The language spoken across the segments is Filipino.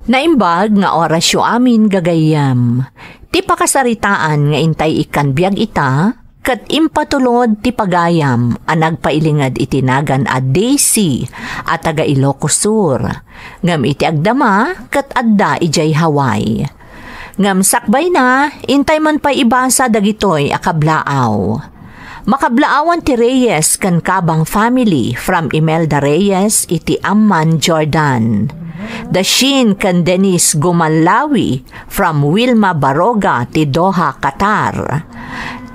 Naimbag nga orasyo amin gagayam. Ti pakasaritaan nga intay ikan biyag ita, kat impatulod ti pagayam ang nagpailingad itinagan a Daisy at taga Ilocos Sur. Ngam iti agdama kat adda ijay Hawaii. Ngam sakbay na, intay man pa ibasa dagitoy akablaaw. Makablaawan ti Reyes kan kabang family from Imelda Reyes iti Amman, Jordan. Dashin kan Dennis Gumalawi from Wilma Baroga ti Doha, Qatar.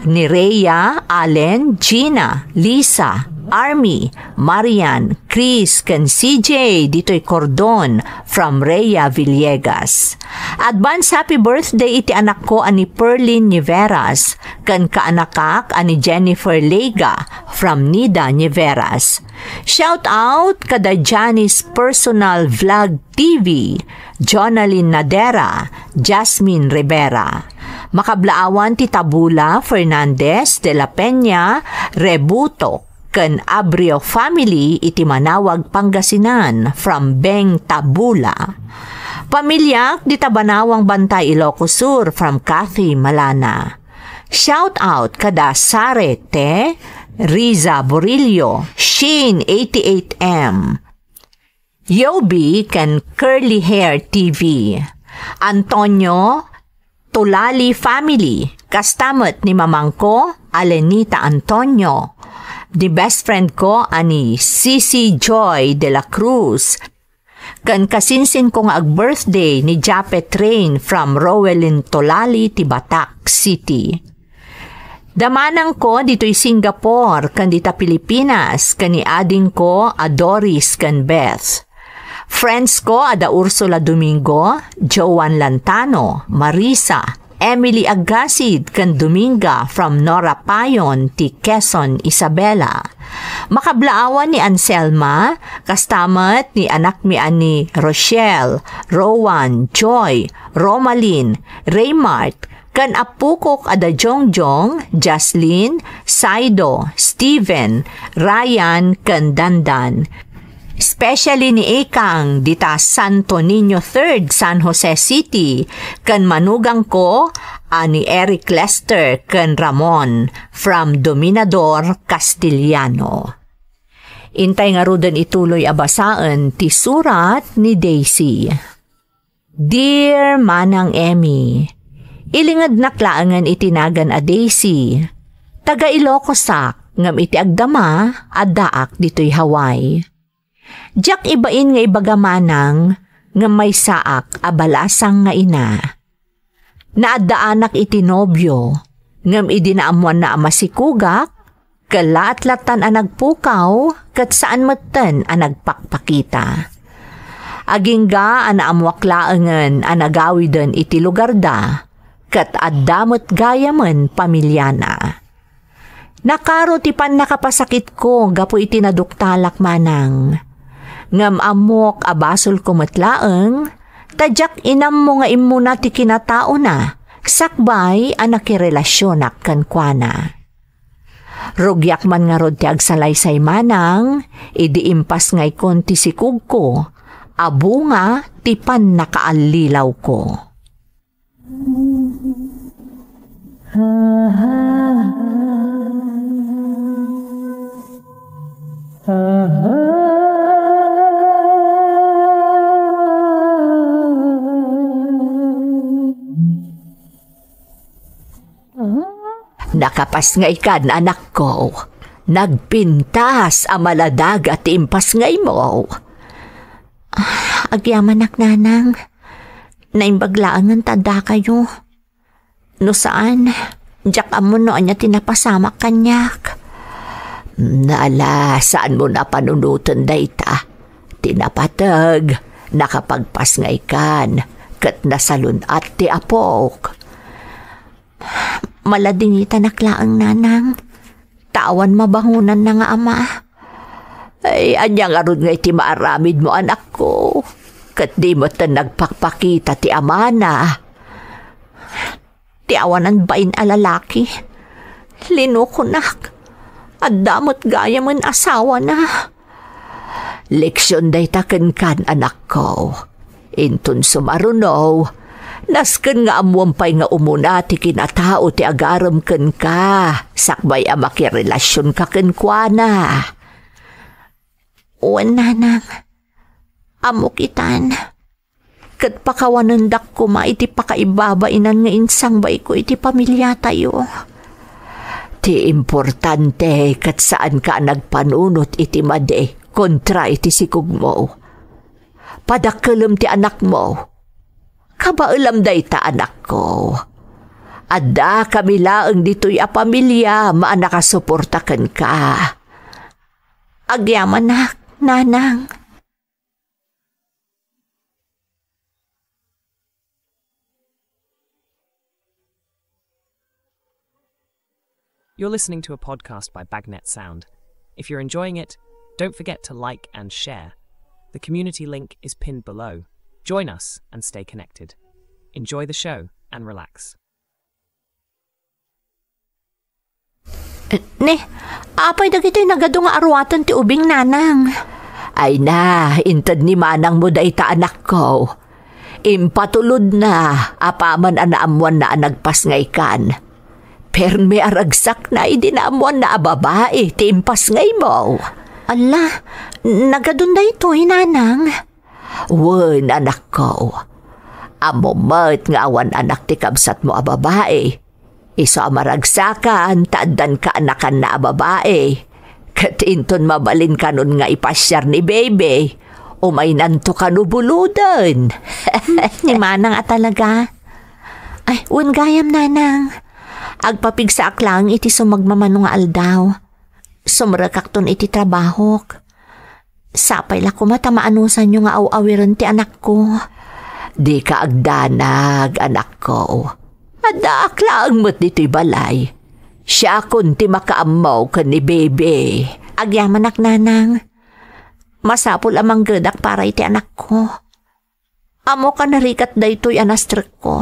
Ni Rhea, Allen, Gina, Lisa, Army, Marian, Chris, kan CJ, dito'y Cordon from Rhea Villegas. Advance happy birthday iti anak ko ani Perlin Niveras, kan kaanakak ani Jennifer Lega from Nida Niveras. Shout out kada Janice Personal Vlog TV, Jonalyn Nadera, Jasmine Rivera. Makablaawan ti Tabula Fernandez de la Peña Rebuto ken Abrio family iti Manawag, Pangasinan from Beng Tabula. Pamilya di Tabanawang Bantay, Ilocos Sur from Kathy Malana. Shout out kada Sarete, Riza Borillo, Shane 88M, Yobi ken Curly Hair TV, Antonio Tulali family, kastamot ni mamangko, Alenita Antonio. The best friend ko, ani Cici Joy de la Cruz. Kan kasinsin ko nga ag-birthday ni Japet Rain from Rowelin Tulali, Tibatak City. Damanang ko dito'y Singapore, kan dita Pilipinas, kan ni ading ko, Adoris kan Beth. Friends ko, ada Ursula Domingo, Joan Lantano, Marisa, Emily Agasid, kan Dominga from Nora Payon, ti Quezon, Isabela. Makablaawan ni Anselma, kastamat ni anak mi ani Rochelle, Rowan, Joy, Romalyn, Raymart, kan apukok ada Jongjong, Jaslyn, Saido, Steven, Ryan, kan Dandan. Especially ni Ekang dita Santo Niño 3rd, San Jose City, kan manugang ko ani Eric Lester kan Ramon from Dominador, Castillano. Intay nga rudan ituloy abasaan ti surat ni Daisy. Dear Manang Emmy, ilingad naklaangan itinagan a Daisy. Taga Ilocos sak, ngam iti agdama, addaak dito'y Hawaii. Diyak ibain nga ibagamanang nga may saak abalasang nga ina. Naadaanak iti nobyo, ngam idinaamuan na amasikugak, kalaat-latan ang nagpukaw, kat saan matan ang nagpakpakita. Agingga ang naamuaklaangan ang nagawidan iti lugar da, kat addamot gayaman pamilyana. Nakaro ti pan nakapasakit ko, gapo iti naduktalak manang. Ngam amok abasol kumatlaeng, tadyak inam mo nga imuna ti kinatao na, sakbay anakirelasyonak kankwana. Rugyak man nga rod ti agsalaysay manang, idi impas ngay kon ti sikug ko, abo nga ti pan nakaalilaw ko. Nakapas ngay kan anak ko, nagpintas amaladag at impas ngay mo. Agyaman nak nanang, naimbaglaan ng tanda kayo. No saan, diyak amo no anya tinapasamak kanyak. Nala, saan mo na panunutan dayta? Tinapatag, nakapagpas ngay kan, kat nasalun at ti apok. Maladingita naklaang nanang, tawan mabangunan na nga ama. Ay, anya nga ron nga iti maaramid mo anak ko, kat di mo ta nagpakpakita ti ama na. Ti awanan bain alalaki, linukunak, at damot gaya man asawa na. Leksyon day taken kan anak ko, Inton sumarunaw, nasken nga amuampay nga umuna ti kinatao ti agaram ken ka, sakbay a makirelasyon ka ken kuana. Uwan nanang, amo kitan. Kat pakawanandak ko iti pakaibabainan nga insang bay ko iti pamilya tayo. Ti importante kat saan ka nagpanunot iti made kontra iti sikug mo. Padakalam ti anak mo. Kabailam day ta anak ko. Adda kami laeng dito'y a pamilya maanakasuportakan ka. Agyaman nak, nanang. You're listening to a podcast by Bagnet Sound. If you're enjoying it, don't forget to like and share. The community link is pinned below. Join us and stay connected. Enjoy the show and relax. Apay dagito'y nagado nga arwatan ti ubing nanang. Ay na, intad ni manang mo day ta anak ko. Impatulod na, apaman anaamuan na nagpas ngay kan. Pero may aragsak na idinaamuan na babae, timpas ngay mo. Ala, nagadunda ito, nanang. Wen, anak ko. Amo mat nga awan anak ti kabsat mo babae. Iso amaragsakan, taadan ka anakan na babae. Katinton mabalin ka nun nga ipasyar ni baby. Umay nanto ka nubuludan. Ni manang talaga. Ay, wen gayam nanang. Agpapigsaak lang iti sumagmamano nga aldaw. Sumrakakton iti trabahok. Sapay la kumatamaanusan nyo nga aw-awiran ti anak ko. Di ka agdanag, anak ko. Adaak lang mo't dito'y balay. Siya kun ti makaamaw ka ni bebe. Agyaman ak nanang. Masapul amang gadak para iti anak ko. Amo ka narikat da ito'y anastrek ko.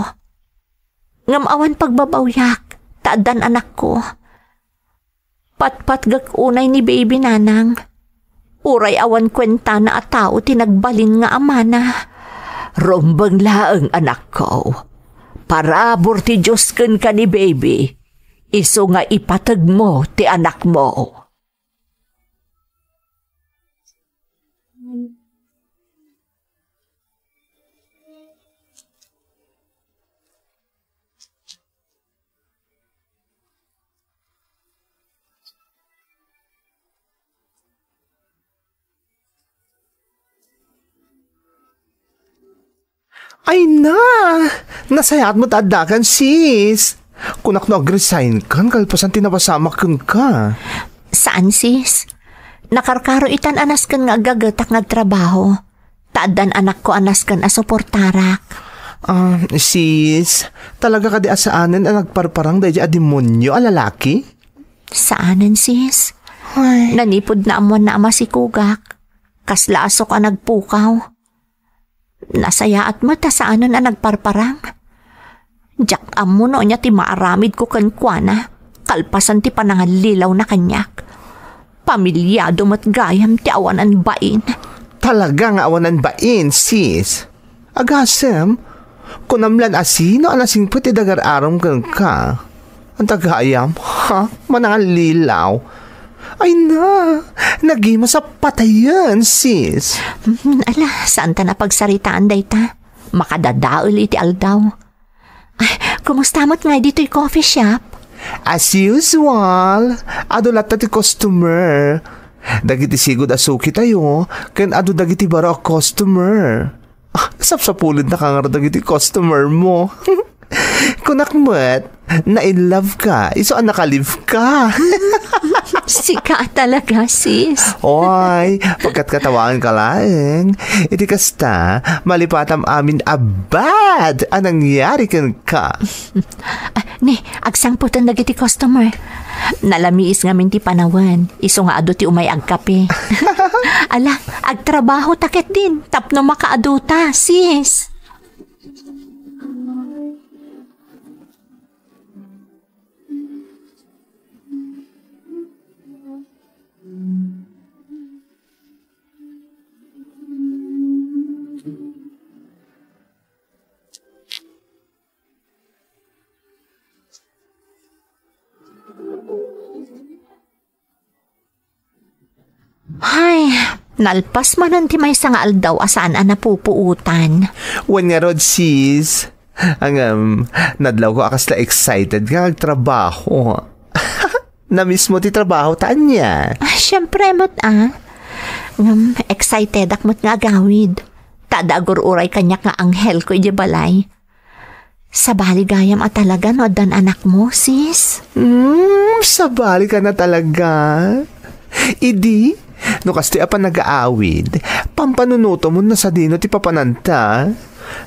Ngamawan pagbabawyak. Taadan anak ko. Patpat gag unay ni baby nanang. Uray awan kwenta na atao tinagbalin nga amana. Rombang laeng anak ko. Parabor ti Diyos ken ka ni baby. Iso nga ipatag mo ti anak mo. Ay na! Nasayat mo tadakan, sis. Kunak no agresign kan, kalpasan tinapasamak ka. Saan, sis? Nakarkaro itan anas kan nga agagatak nagtrabaho. Taadan anak ko anas kan asuportarak. Sis, talaga ka di asaanan ang nagparparang dahi a demonyo a lalaki? Saanan, sis? Ay. Nanipod na amuan na ama si Kugak. Kaslasok ang nagpukaw. Nasaya at mata saanan ang nagparparang. Diyak amo no niya ti maaramid ko kankwana. Kalpasan ti panangalilaw na kanyak. Pamilyado mat gayam ti awanan bain. Talaga nga awanan bain, sis. Agasem, kunamlan asino anasing puti dagar aram ka. Ang tagayam, ha? Manangalilaw. Ay na, nagima sa patayan, sis. Ala, saan ta na pagsaritaan day ta? Makadadaol iti aldaw. Ay, kumusta mo't nga dito'y coffee shop? As usual, adulat na ti customer. Dagiti sigod asuki tayo, ken adu dagiti baro customer. Sapsapulid na kangar dagiti customer mo. Kunakmat, na-in-love ka, iso ang nakalive ka. Sika talaga, sis. Oy, pagkat katawaan ka lang, iti kasta, malipatam amin abad ang nangyari kan ka. Ni, agsang putan dagiti customer. Nalamiis nga minti panawan, iso nga ado ti umay agkape. Ala, agtrabaho takit din, tapno makaaduta, sis. Nalpas man ti may nga aldaw asaan napupuutan. Wan nga rod, sis. Nadlaw ko akasla excited ka trabaho. Na-miss mo ti trabaho, Tanya? Siyempre mo't excited akmo't nga agawid. Tadagor uray kanyak nga anghel ko iti balay. Sa baligayam at talaga no dan anak mo, sis? Sa bali ka na talaga. Idi, no kasti apa nag-aawid, pampanunuto mo na sa dino ti papananta.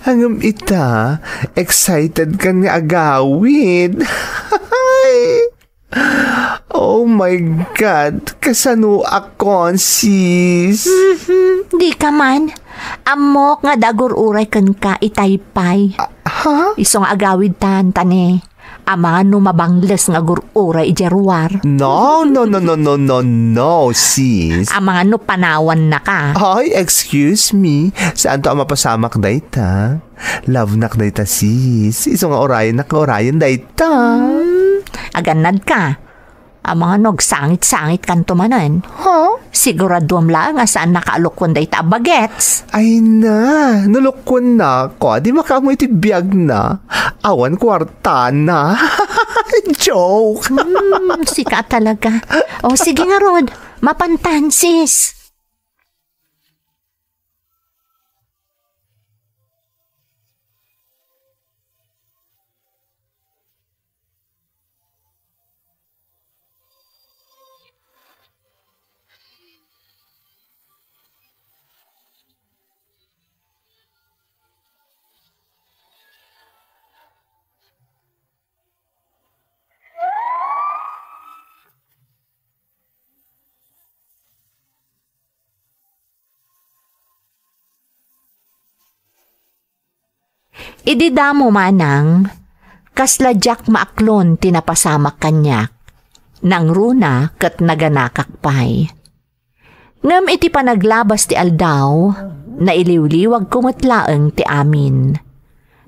Hanggang ita, excited ka nga agawid. Oh my God, kasano akon, sis? Di ka man. Amok nga dagor uray kan ka itaypay. Ha? Isong agawid tane. Ama no mabangles nga gururay ijeruar. No, sis. Ama no panawan na ka. Ay, excuse me. Saan to ang mapasamak dayta? Love nak dayta, sis. Isong nga orayan dayta. Aganad ka. Ang mga sangit-sangit kanto manan. Huh? Siguraduam lang nga saan nakaalukon dayta bagets. Ay na, nulukon na ko. Di makamoy ti biyag na. Awan kwarta na. Joke. Sika talaga. O sige nga Rod, mapantan sis. Ididamo manang, kasladyak maaklon tinapasamak kanyak, nang runa kat naganakakpay. Ngam iti panaglabas ti aldaw, na iliwliwag kumatlaeng ti amin.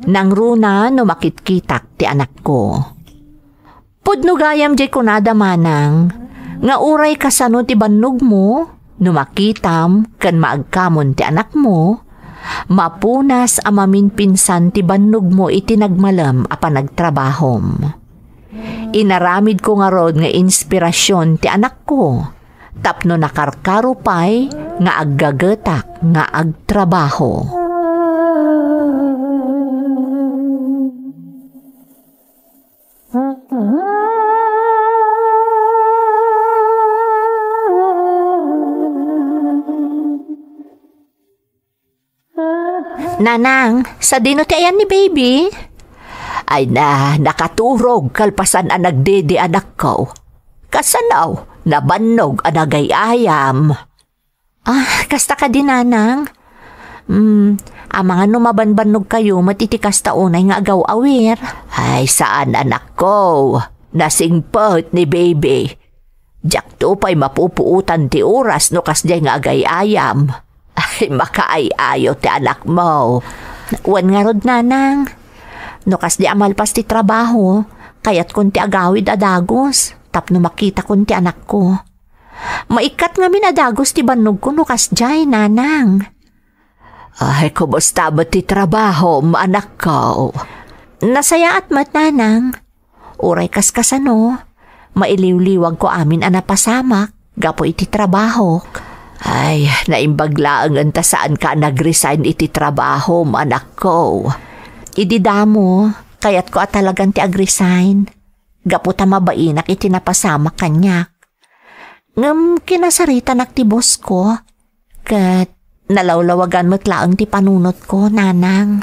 Nang runa no makitkitak ti anak ko. Pudno gayam jay kunada manang, nga uray kasano ti bannog mo, no makitam kan maagkamon ti anak mo, mapunas amamin pinsan ti bannog mo iti nagmalam a panagtrabahom. Inaramid ko nga rod nga inspirasyon ti anak ko, tapno nakarkarupay nga aggagatak nga agtrabaho. Nanang, sa dino ti ayan ni baby? Ay nakaturog kalpasan ang nagdede anak ko. Kasanaw, nabannog ang nagayayam. Kasta ka din, nanang. Ang mga numabanbanog kayo, matitikas taunay nga agaw awir. Ay, saan anak ko? Nasingpot ni baby. Diyak to pa'y mapupuutan ti oras no kasday nga agayayam. Ay, makaay-ayo ti anak mo. Wan nga rod, nanang. No kas di amalpas ti trabaho, kayat kun ti agawid adagos, tapno makita kun ti anak ko. Maikat nga minadagos ti bannog ko no kas jay, nanang. Ay, kumusta ba ti trabaho, anak ko? Nasaya at mat, nanang. Uray kas-kasano, mailiw-liwag ko amin anapasamak, gapo iti trabaho. Ay, naimbaglaang anta saan ka nag-resign iti trabaho, anak ko. Ididamo, kayat ko at talagang ti ag-resign. Gaputa mabainak iti napasama kanyak. Ngam kinasarita nak ti boss ko. Kat nalawlawagan mo't laang ti panunot ko, nanang.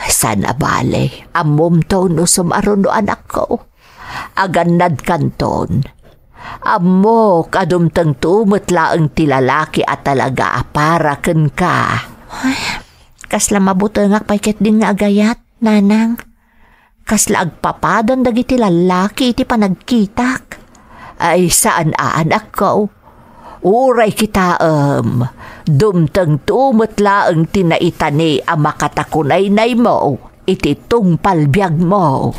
Sana bale, amom to no sumaruno anak ko. Agannad kanton. Amo kadumtang tumatlaang ti lalaki at talaga para ken ka. Kasla mabutengak payket din nga agayat, nanang. Kasla agpapadan dagiti lalaki iti panagkitak. Ay saan anak ko? Uray kita dumtang tumatlaang tinaitani ang makatakunay-nay mo iti tungpalbiag mo.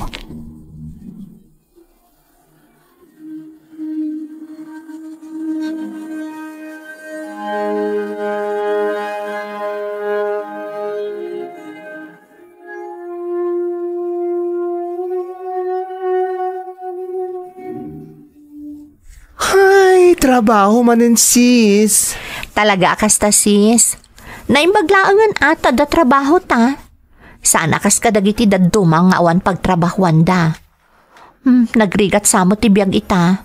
trabaho manin sis. Talaga kasta sis. Naimbaglaangan ata da trabaho ta. Sana kas kadagiti dadumang nga awan pagtrabahuan da. Nagrigat samo ti biyag ita.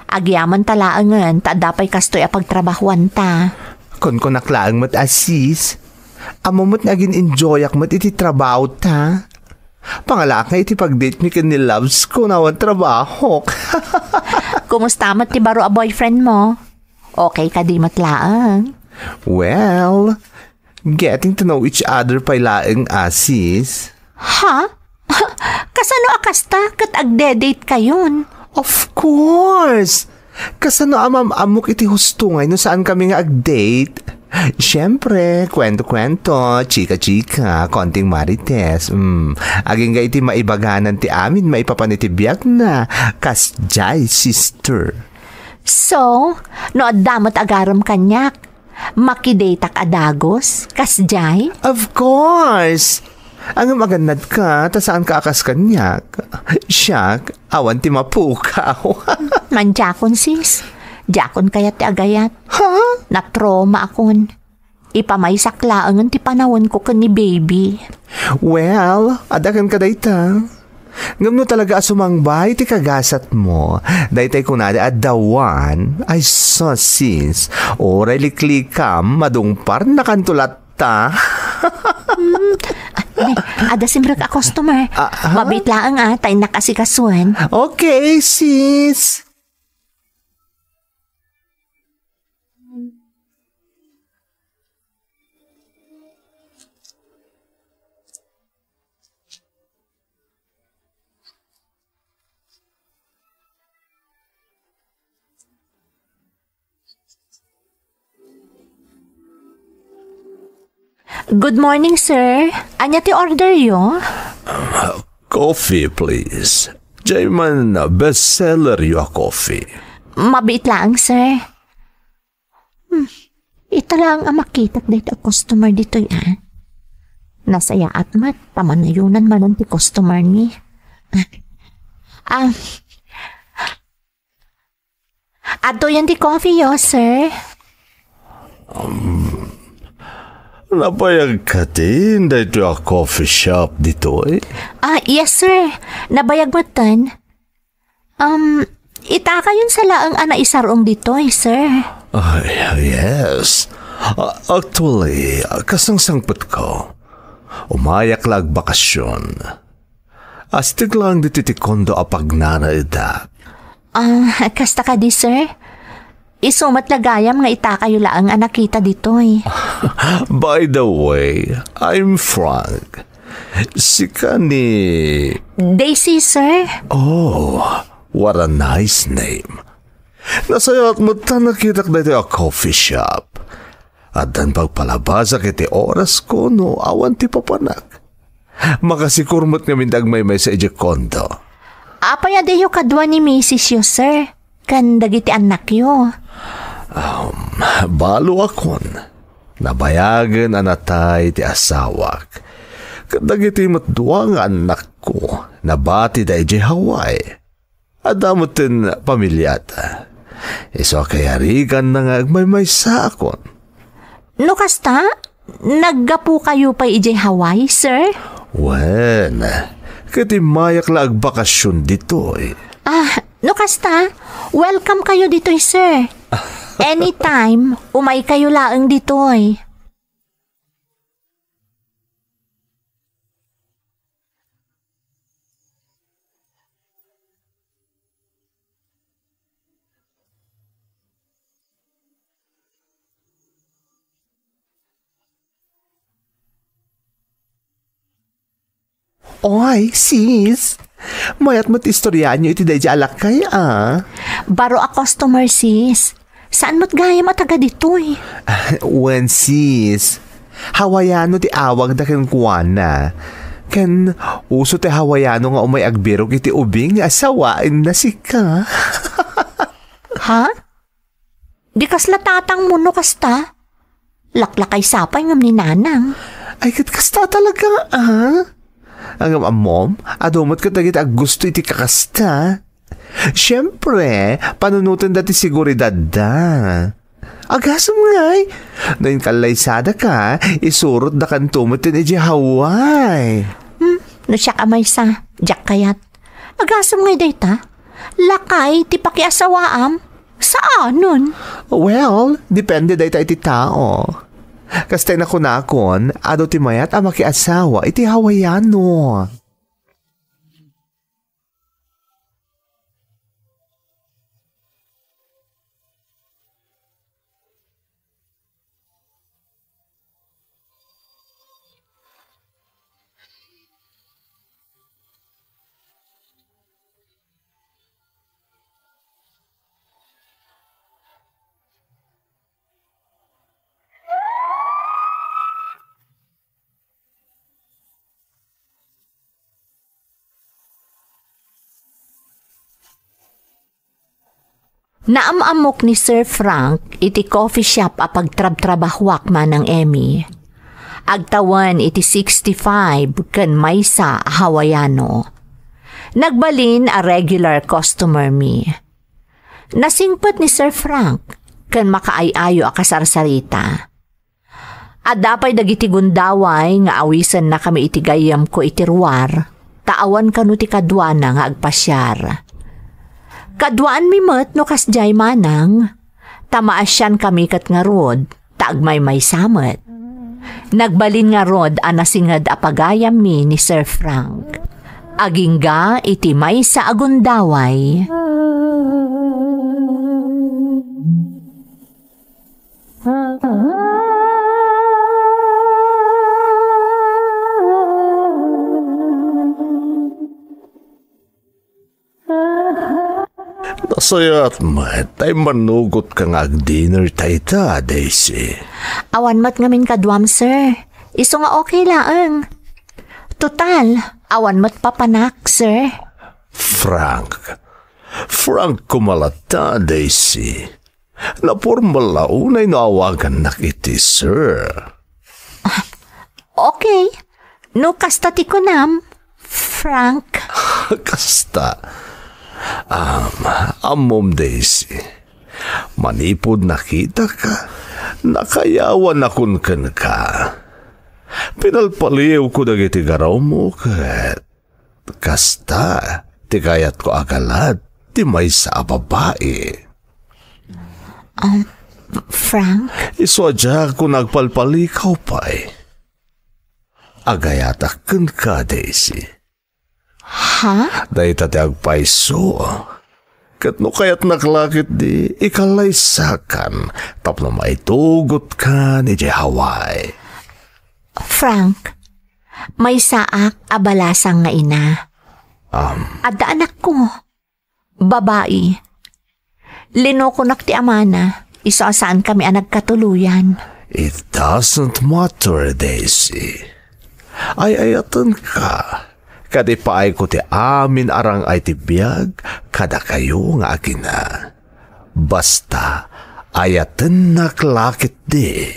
Agyaman talaangan ta dapay kastoy a pagtrabahuan ta. Kon naklaang mat sis. Amamot nga gin-enjoyak mat iti trabaho ta. Pangalakay iti pag-date mi ni loves ko na awan trabaho. Kumusta mat ti baro a boyfriend mo? Okay ka di matlaang? Well, getting to know each other pa laeng sis. Ha? Kasano akasta kat agde-date kayon? Of course! Kasano amok iti hustungay no saan kami nga ag-date? Siyempre, kwento-kwento, chika-chika, konting marites. Aging ga iti maibaganan ti amin, maipapanitibiyag na, kasjay, sister. So, no adamot agaram kanyak, makidatak adagos, kasjay? Of course! Ang magandad ka, ta saan ka akas kanyak? Siyak, awan ti mapukaw. Manjakon sis, jakon kayat ti agayat. Ha? Natroma akon. Ipamaysaklaan ti panawon ko ni baby. Well, adakan ka dayta. Ngam no talaga asumangbay ti kagasat mo. Daytay kunada at dawan. Ay so sis. Oray liklikam madungpar na kantulat ta. Ada simrag a customer. Mabit lang tay nakasikasuan. Okay, sis. Good morning, sir. Anya ti order yo? Coffee, please. Jayman bestseller yo coffee. Mabit lang, sir. Ito lang ang makita dito customer dito yan. Nasaya at mat, pamanayunan man ti customer ni. Ato yan ti coffee yo, sir. Nabayag ka din dito a coffee shop dito eh? Yes, sir. Nabayag mo tan. Itaka yun sa laang isarong dito sir. Yes. Actually, kasang sangpot ko. Umayak lag bakasyon. Astig lang dito ti kondo apag naraida. Kasta ka di, sir? Isumat lagayam nga itakayo laang nakita dito By the way, I'm Frank. Sika ni... Daisy, sir. Oh, what a nice name. Nasayat mo ta nakita ka dito a coffee shop. At dan pagpalabasa kiti oras ko no awan ti papanak. Makasikurmot nga mindag may sa ije kondo. Apaya deyo kadwa ni Mrs. yo, sir. Kan dagiti anak yo. Balo akon. Nabayagan anatay ti asawak. Kadagiti matduwa nga anak ko. Nabati da ije Hawaii. Adamutin pamilyata. Iso kaya rigan na nga agmay sa akon. No kasta? Naggapu kayo pa ije Hawaii, sir? Wen, katimayak la agbakasyon dito No kasta? Welcome kayo dito, sir. Anytime, umay kayo laang dito Oy, sis. Mayat mo't istoryan nyo iti day alakay Baro a customer, sis. Saan mo't gaya mataga dito When sis, Hawaiano ti awag da ken kuana. Ken uso ti Hawaiano nga umay agbirog iti ubing ni asawain na sika. Ha? Di kasla tatang mo no kasta? Laklakay sapay ngam ni nanang. Ay kat kasta talaga Ang mom, adomot ka tagit gusto iti kakasta. Siyempre, panunutan dati siguridad da. Agasam ngay. Nain kalaysada ka, isurot da kan tumutin iji Hawaii. No siya kamay sa, jak kayat. Agasam ngay data. Lakay, ti pakiasawaam. Saan nun? Well, depende day iti tao. Kastay na kunakon, ado ti mayat ang makiasawa iti Hawaiano. Naamamok ni Sir Frank iti coffee shop a pagtrab-trabahwak man ng Emmy. Agtawan iti 65 ken maysa Hawaiano. Nagbalin a regular customer mi. Nasingpet ni Sir Frank ken makaayayo a kasarsarita. Adapay dagiti gundaway nga awisan na kami iti gayam ko iti ruwar, taawan kanu ti kadwana nga agpasyar. Kadwaan mi met no kasjay manang, tamaasyan kami kat nga rod, taagmay may samet. Nagbalin nga rod anasingad apagayam mi ni Sir Frank. Agingga iti may sa agundaway. Nasayat mat, tay manugot ka nga ag-dinner tayta, Daisy. Awan mat ngamin kadwam, sir. Iso nga okay laeng. Total, awan mat papanak, sir. Frank kumalata, Daisy. Napormal na unay naawagan na kiti, sir. Okay. No kasta ti kunam, Frank. Kasta. Amom, Daisy. Manipod nakita ka, nakayawan akon ken ka. Pinalpaliw ko dagiti garaw mo ket kasta, ti kayat ko agalad, ti may sa babae. Frank? Iswadya ko nagpalpalikaw pa'y. Agayatak ken ka, Daisy. Ha? Dahil tati agpaiso. Kat no kaya't naklakit di, ikalaysakan, tapno maitugot ka ni Hawaii. Frank, may saak abalasang nga ina. Adda anak ko. Babae. Linokonak ti amana, isasaan kami ang nagkatuluyan. It doesn't matter, Daisy. Ay-ayatan ka. Kadi paay ko ti amin arang ay ti biyag, kada kayo nga akina. Basta, ayaten naklakit di.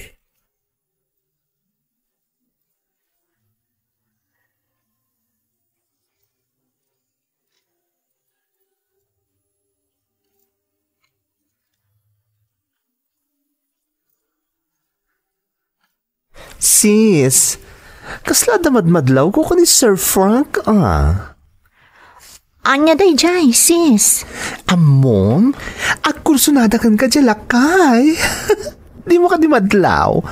Sis, kasla damadmadlaw ko ni Sir Frank, Anya day jay, sis. Amom, agkursunada kan ka jalakay. Di mo ka di madlaw.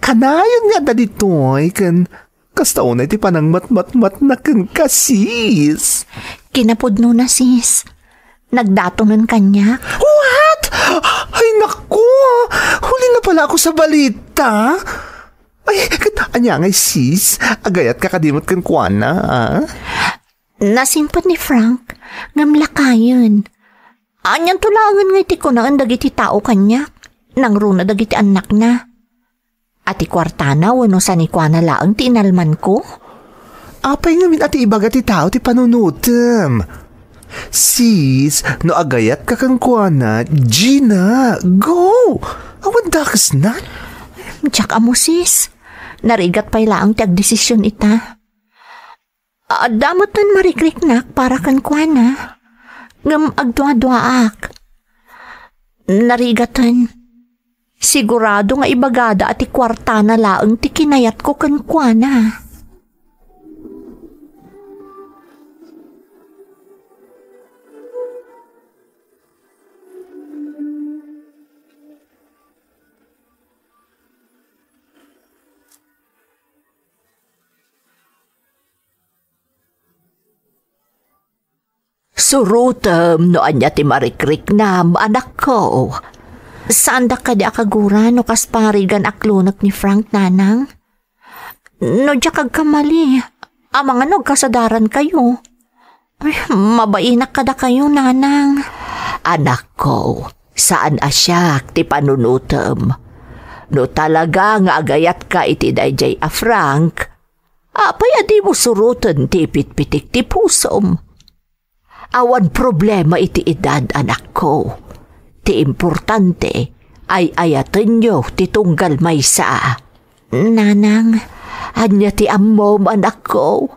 Kanayon nga da ditoy, kan kastaunay ti panang matmatmat na kan ka, sis. Kinapudno na, sis. Nagdatonan kanya. What? Ay, naku! Huli na pala ako sa balita. Ay, anya ngay, sis. Agayat kakadimot kan kuana, Nasimpot ni Frank, ngamlakayon. Anyang tulangan nga iti ko na ang dagiti tao kanya, nang runa dagiti anak na. Ati kwartana, wano sa ni kuana laang tinalman ko? Apay ngamin ati ibaga ti tao ti panunutem. Sis, no agayat ka kang kuana, Gina, go! Awan dakas na. Tsak amo, sis. Narigat pa'y laang ti agdesisyon ita. Damot nun marikriknak para kan kuana. Ngam agdwa-dwaak. Narigatan. Sigurado nga ibagada at ikwarta na laang ti kinayat ko kankwana. Surutem no anya ti marikrik na anak ko. Saan da ka di akagura no kasparigan aklunok ni Frank nanang? No di kagkamali, amang ano kasadaran kayo. Ay, mabainak kada kayo nanang. Anak ko, saan asyak ti panunutem? No talaga nga agayat ka iti dayjay a Frank, apay adi mo suruten ti pitpitik ti pusom. Awan problema iti edad anak ko. Ti importante ay ayaten nyo ti tunggal maysa. Nanang, anya ti ammom anak ko.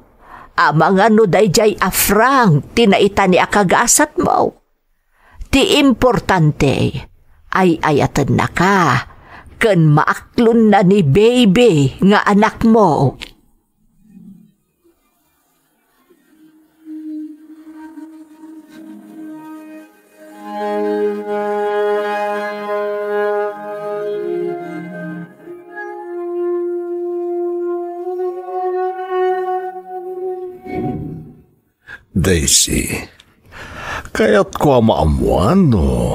Amang ano dayjay a Frank tinaita ni akagasat mo. Ti importante ay ayaten na ka ken maaklon na ni baby nga anak mo. Daisy, kaya't ko maamuan no,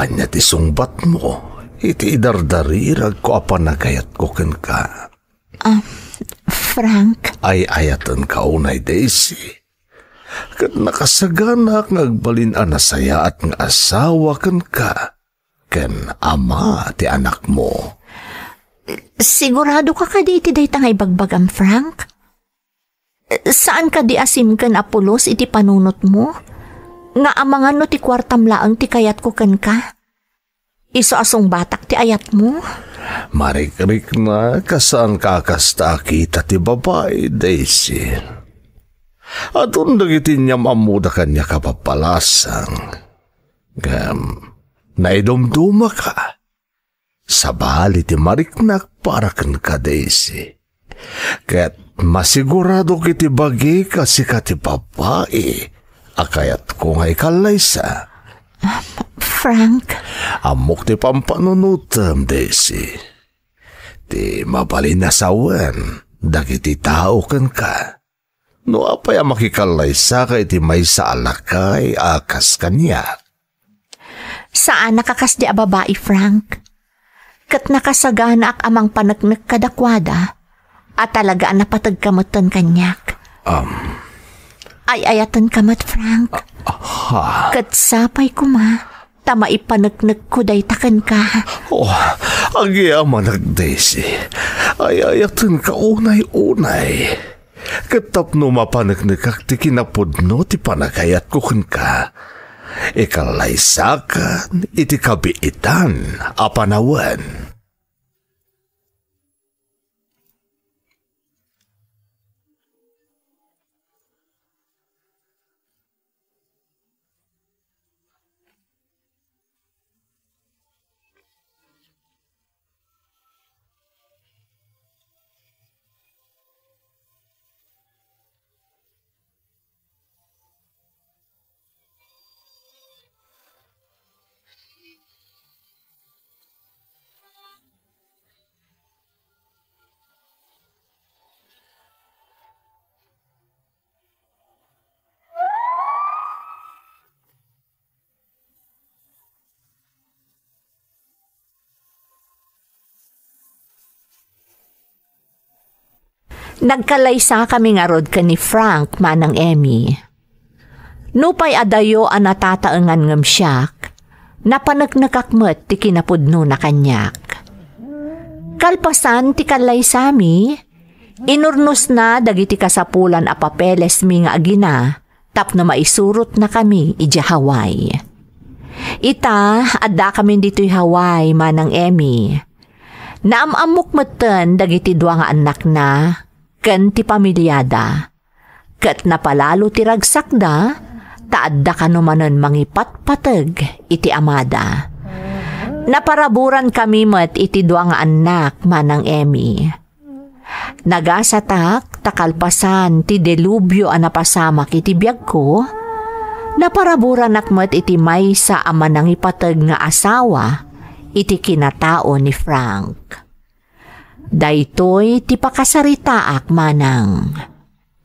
anya ti sungbat mo, iti idardarirag ko apanagayat ko ken ka. Frank? Ay ayatan ka unay, Daisy. Kat nakasaganak ngagbalin anasaya at ng asawa ken ka, ken ama ti anak mo. Sigurado ka kaditi day tangay bagbagam, Frank? Saan ka di asim ken apulos iti panunot mo? Nga amangan no ti kwartam laang ti kayat ko ken ka? Iso asong batak ti ayat mo? Marikrik na kasaan kakasta kita ti babae, Daisy. At undag iti niyam amuda kanya kapapalasang. Naidumduma ka. Sabali ti mariknak para ken ka, Daisy. Kaya't masigurado kiti bagi kasi ka ti babae. Akayat ko nga ikalaysa. Frank? Amok ti pampanunutam, Daisy. Ti mabalinasawan, dagiti tao ken ka. No apay makikalaysa ka iti may sa alakay akas kanya. Saan nakakas di a babae, Frank? Kat nakasagana ak amang panagnak kadakwada at talaga napatagkamutan kanyak. Ay ayatan kamat, Frank. Kat sapay ko ma, tama ipanagnak ko day takan ka. Agiyaman nag-Daisy. Ay ayatan ka unay-unay. Katapno mapanagnak ti kinapudno ti panagayat ko ken ka. Ikalaysakan iti kabiitan apanawan. Nagkalaysa kami nga rod ka ni Frank manang Emmy. Nupay adayo ang natataengan ngam siyak, napanagnakakmet ti kinapudno na kanyak. Kalpasan ti kalaysa mi, inurnos na dagiti kasapulan a papeles mi nga agina, tapno maisurot na kami ija Hawaii. Ita, adda kami dito'y Hawaii manang Emmy. Naamamok meten dagiti dua nga anak na, ken ti pamilyada. Ket napalalo ti ragsakda, taadda ka numanon mangipatpateg iti amada. Naparaburan kami met iti dua nga anak manang Emmy. Nagasatak takalpasan ti delubyo a napasamak iti biag ko. Naparaburan akmet iti maysa a manangipateg nga asawa iti kinatao ni Frank. Daytoy ti pakasaritaak manang.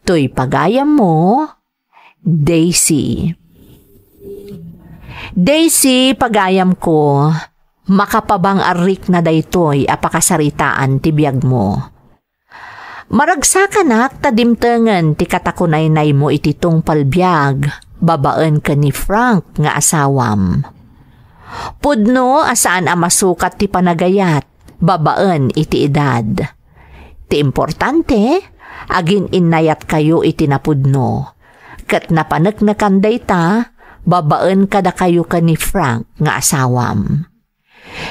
Toy pagayam mo, Daisy. Daisy, pagayam ko, makapabang arik na daytoy apakasaritaan ti biag mo. Maragsakan tadimtengen ti katakunay-nay mo iti tungpal biag, babaan ka ni Frank nga asawam. Pudno asaan a masukat ti panagayat, babaan iti edad. Ti importante, agin inayat kayo iti napudno. Kat napanagnakan dayta, babaan kada kayo ka ni Frank nga asawam.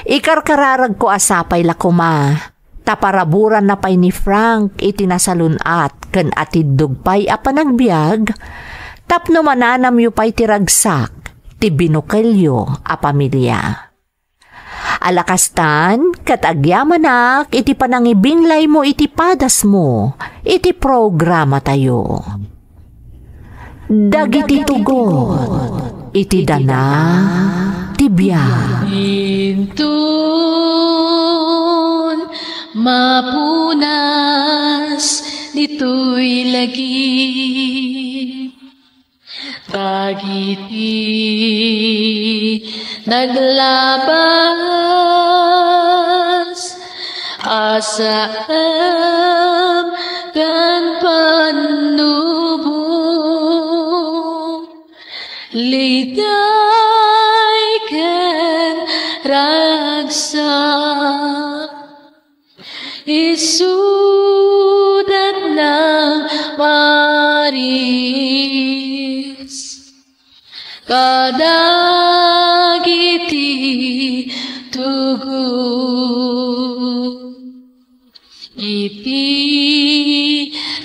Ikarkararag ko asapay lakuma, taparaburan na pay ni Frank iti nasalunat ken atidugpay a panagbiag, tapno mananam yu pay tiragsak ti binukelyo a pamilya. Alakastan, kat agyamanak, iti panangibinglay mo iti padas mo, iti programa tayo. Dagiti tugot, iti dana, tibiyag. Intun, mapunas, dito'y lagi. Dagiti naglabas asam kan panubong liday ken ragsak isudat ng maris kadagiti tugot iti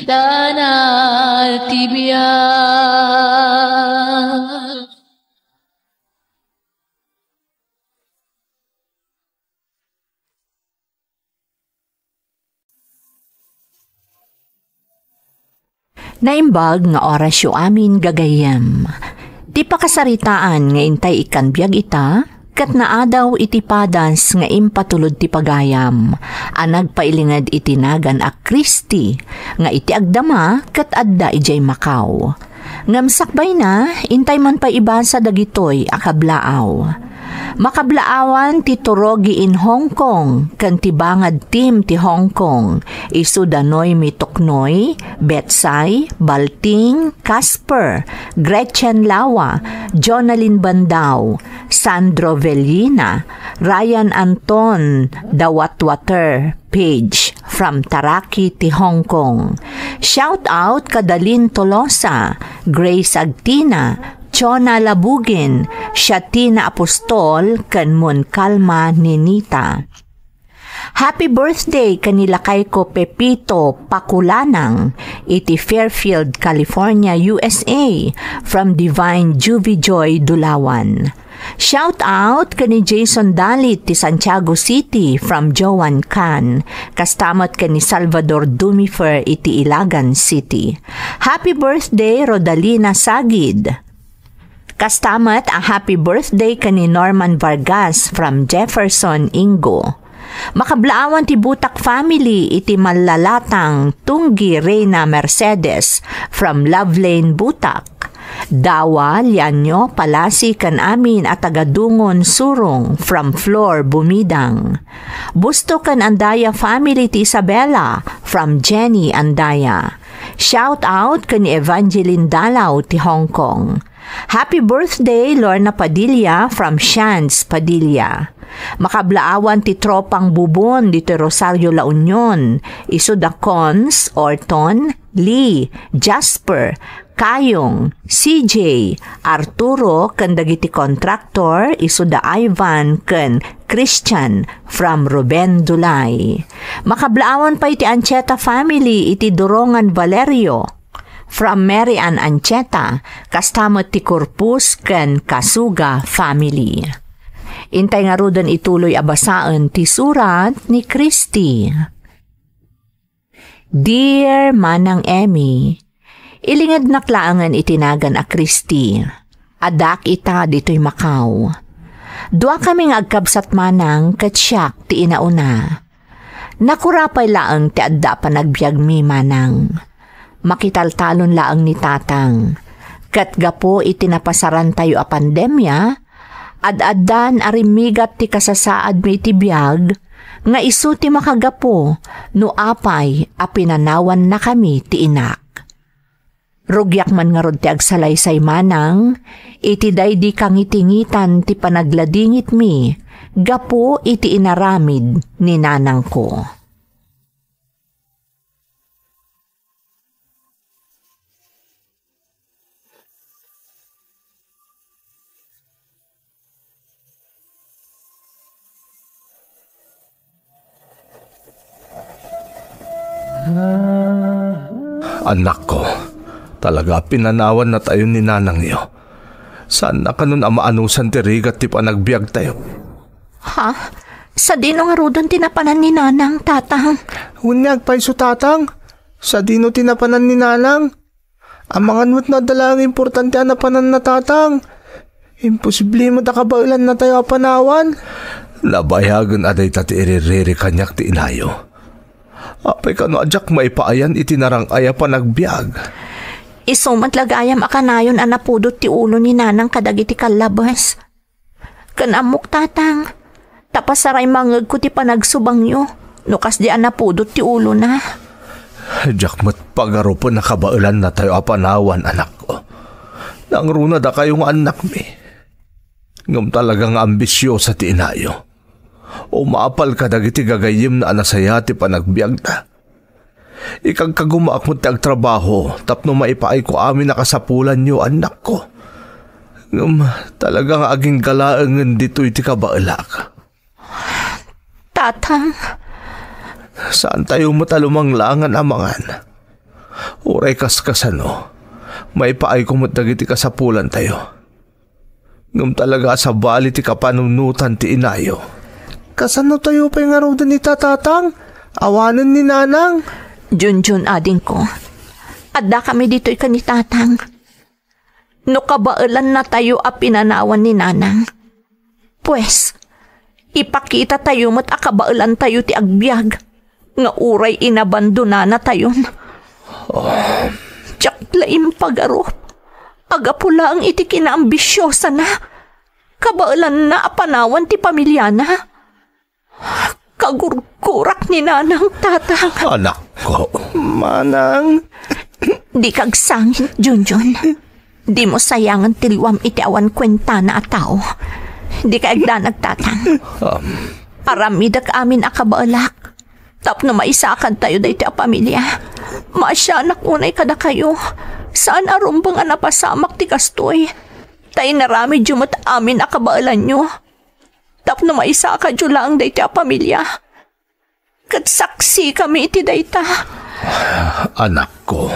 danal tibiyag. Naimbag nga orasyo amin gagayem. Di pakasaritaan nga intay ikan biag ita, kat naadaw iti padas nga impatulod ti pagayam, anag pailingad itinagan a Kristi, nga iti agdama kat adda ijay Macau. Ngamsakbay na, intay man pa ibasa dagitoy akablaaw. Makablaawan ti Torogi in Hong Kong, kan ti bangad team ti Hong Kong, isu danoy mitoknoy, Betsay, Balting, Casper, Gretchen Lawa, Jonalyn Bandao, Sandro Vellina, Ryan Anton, Dawatwater, Page, from Taraki ti Hong Kong. Shout out Kadalin Tolosa, Grace Agtina, Chona Labugin, Shatina Apostol, kanmon Kalma Ninita. Happy birthday kanila kay ko Pepito Pakulanang, iti Fairfield, California, USA, from Divine Juvie Joy Dulawan. Shout out kani Jason Dalit ti Santiago City from Joan Can. Kastamot kani Salvador Dumifer iti Ilagan City. Happy birthday Rodalina Sagid. Kastamat a happy birthday kani Norman Vargas from Jefferson, Ingo. Makablaawan ti Butak family iti Malalatang Tunggi Reyna Mercedes from Lovelane, Butak. Dawa, Lianyo, Palasi kan amin at tagadungon Surong from Flor, Bumidang. Busto kan Andaya family ti Isabela from Jenny Andaya. Shout out kan Evangeline Dalaw ti Hong Kong. Happy birthday Lorna Padilla from Shans, Padilla. Makablaawan ti Tropang Bubon dito Rosario, La Union. Isuda Cons, Orton, Lee, Jasper, Kayong, CJ, Arturo ken dagiti contractor, isuda Ivan ken Christian from Ruben Dulay. Makablaawan pa iti Ancheta family iti Dorongan Valerio From Mary Ann Ancheta, kastamot ti Corpus ken Kasuga family. Intay nga rudan ituloy abasaan ti surat ni Christy. Dear Manang Emmy, ilingad naklaangan itinagan a Christy. Adak ita dito'y Macau. Dua kaming agkabsat manang katsyak ti inauna. Nakurapay laang ti adda pa nagbiag mi manang. Makitaltalon laang ni tatang. Kat gapo itinapasaran tayo a pandemya, ad-addan arimigat ti kasasaad mi ti biag, nga isu ti makagapo, no apay a pinanawan na kami ti inak. Rugyak man nga rod ti agsalaysay manang, iti daydi kang itingitan ti panagladingit mi, gapo iti inaramid ni nanang ko. Anak ko, talaga pinanawan na tayo ni nanang iyo. Saan na kanun amaanusan ti rigat ti panagbiag tayo? Ha? Sa dino nga rudon tinapanan ni nanang, tatang? Hunyag pa iso tatang. Sa dino tinapanan ni nanang. Ang mga nwat na dalang importante anapanan na tatang. Imposible mo da kabailan na tayo apanawan. Labayagan aday tati iririri kanyak ti inayo. Apay ka no adyak maipaayan itinarang aya pa nagbiag. Isumat lagayam akanayon anapudot ti ulo ni nanang kadagiti kalabas. Kanamok tatang, tapasaray mangag ko ti panagsubang nyo, nukas di anapudot ti ulo na. Adyak mat pagaro po nakabailan na tayo apanawan anak ko. Nangruna da kayong anak mi. Ngam talagang ambisyosa ti inayo. Umapal ka dagiti gagayim na anasaya ti panagbiag na. Ikag kagumaak mo ti agtrabaho tapno maipaay ko amin nakasapulan nyo anak ko. Talagang aging galaangan dito'y ti kabaalak. Tatang. Saan tayo matalumang langan amangan? Uray kaskasano, maipaay ko mo dagiti kasapulan tayo. Ngam talaga sa bali ti kapanunutan ti inayo. Kasano tayo pa yung arudan ni tatang? Awanan ni nanang? Junjun ading ko. Adda kami dito'y ni tatang. No kabailan na tayo a pinanawan ni nanang. Pues, ipakita tayo mo't akabailan tayo ti agbyag. Nga uray inabandona na tayon. Tsak laim pagaro. Agapula ang iti kinaambisyosa na. Kabailan na apanawan ti pamilya na. Kagurkurak ni nanang, tatang. Anak ko. Manang. Di kagsangin, Junjun. Di mo sayangan tiliwam iti awan kwenta na ataw. Di kaagdanag, tatang. Aramidak amin akabaalak. Tapno maisakan tayo da iti a pamilya. Maasyanak unay kada kayo. Saan arumbang anapasamak ti kastoy? Tay narami jumat amin akabaalan nyo. Tapno maisa ka dyo lang dayta pamilya. Kat saksi kami iti dayta. Anak ko,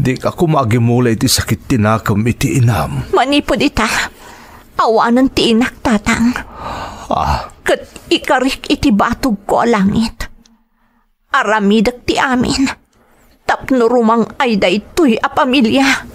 di ka kumagimulay ti sakit tinakam iti inam. Manipod ita. Awanan ti inak, tatang. Kat ikarik iti batog ko a langit. Aramidak ti amin. Tapno rumang ay daytoy a pamilya.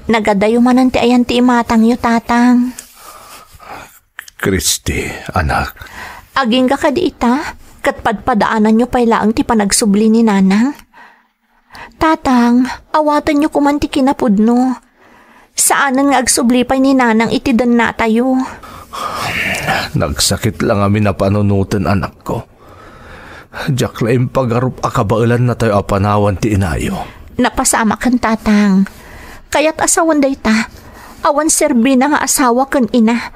Nagadayo manan ti ayan ti imatang yu, tatang. Christy, anak. Aging ka kadi ita, kat padpadaanan nyo paylaang ti panagsubli ni nanang. Tatang, awatan nyo kuman ti kinapudno. Saanan nga agsubli pay ni nanang itidan na tayo. Nagsakit lang amin na panunutan anak ko. Diyak laim pagarup akabailan na tayo apanawan ti inayo. Napasama kan, tatang. Kaya't asawan dayta, awan serbi na nga asawa kan ina.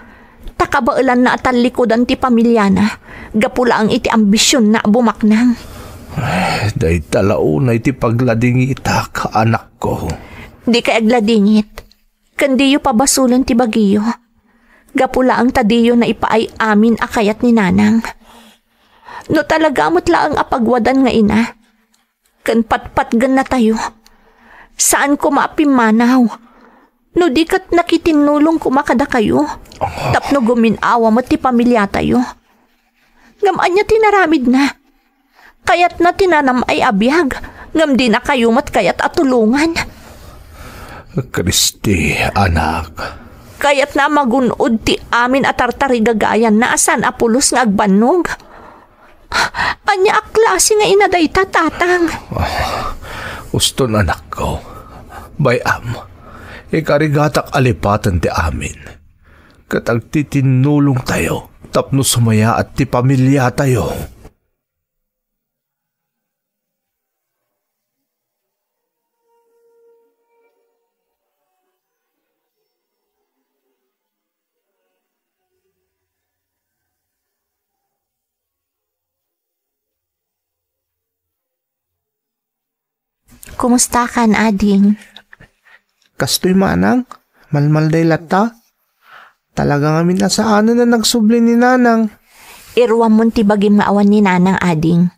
Takabailan na atalikodan ti pamilya na, gapula ang iti ambisyon na bumaknang. Day talaon ay ti paglading ita ka anak ko. Di ka agladingit. Kandiyo pabasulan ti bagiyo. Gapula ang tadiyo na ipaay amin akayat ni nanang. No talaga mo't laang apagwadan nga ina. Kan patpatgan na tayo. Saan ko maapimanaw? No di kat nakitinulong kumakada kayo. Tapno guminawa mo ti pamilya tayo. Ngamaan niya tinaramid na. Kayat na tinanam ay abiyag. Ngam di na kayo mat kayat atulungan. Kristi, anak. Kayat na magunod ti amin atartari gagayan na asan apulos nga agbanog. Anya aklase nga inaday tatang. Uston anak ko. Bayam, ikarigatak alipatan ti amin. Katag titinulong tayo, tapno sumaya at ti pamilya tayo. Kumusta kan, ading? Kastoy manang, malmal day lata. Talaga ngamin na sa ano na nagsubli ni nanang. Irwam mo ti bagim nga awan ni nanang, ading.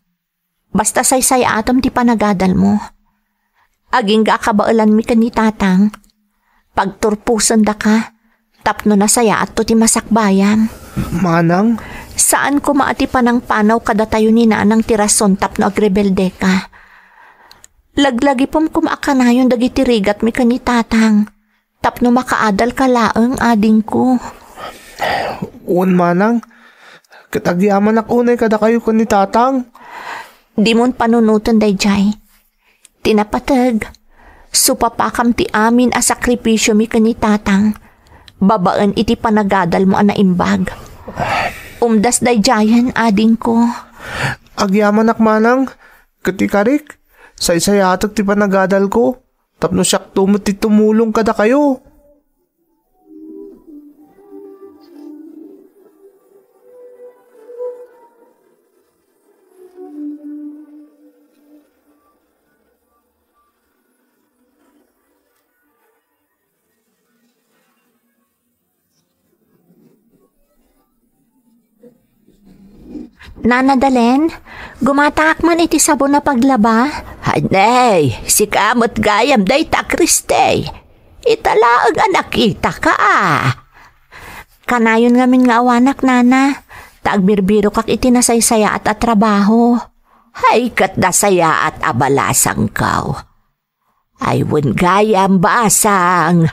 Basta saysay atom ti panagadal mo. Aging kakabaulan mi ka ni tatang. Pagturpusan da ka, tapno na saya at to ti masakbayan. Manang, Saan ko maati pa ng panaw kada tayo ni nanang tirason tapno agrebelde ka? Laglagi pom kumaakanayon dagiti rigat mi kani tatang. Tapno makaadal ka laeng ading ko. uon manang. Katagyaman unay kada kayo ko ni tatang. Di mon panunutan dayjay. Tinapatag. Supapakam ti amin a sakripisyo mi kani tatang. Babaan iti panagadal mo ana imbag. Umdas dayjayan ading ko. Agyaman manang. Katikarik. Say-sayatok ti panagadal ko. Tapno siyak tumot ti tumulong kada kayo. Nanadalen, gumatak man iti sabon na paglaba. Hanay, si kamot gayam day ta Kriste. Italaag anak kita ka Kanayon ngamin nga awanak nana. Taagbirbiro kak iti nasaysaya at trabaho. Hay kat nasaya at abalasang kaw. Aywon gayam basang.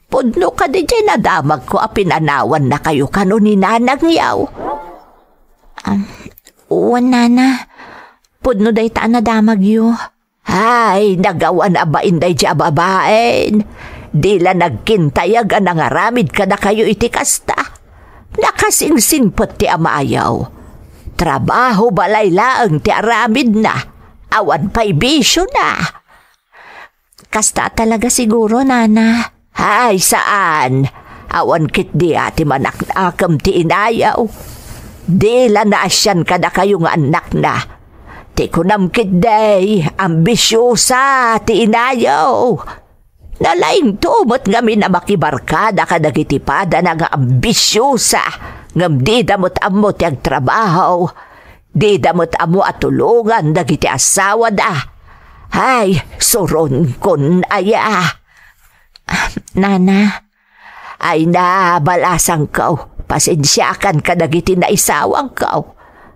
Pudno ka di dyan nadamag ko apinanawan na kayo kano ni nanang yaw. Uwan nana, pudno day taan na damag yu. Ay, nagawan na ba inday dya babaen? Di la nagkintayag ang nangaramid ka na kayo iti kasta. Nakasingsinpot ti amayaw. Trabaho balay laang ti aramid na. Awan pa'y bisyo na. Kasta talaga siguro, nana. Ay, saan? Awan kit di ati manaknakam ti inayaw. Di la na asyan ka na kayo nga anak na. Ti kunamkit day, ambisyosa ti inayaw. Nalaing tumot ngamin na makibarkada ka nagitipada na nga ambisyosa. Ngam di damot amo ti agtrabaho. Di damot amo at tulungan dagiti asawa da. Ay, suron kon aya. Nana, Ay na, balasang kaw. Pasensyakan ka dagiti na isawang kaw.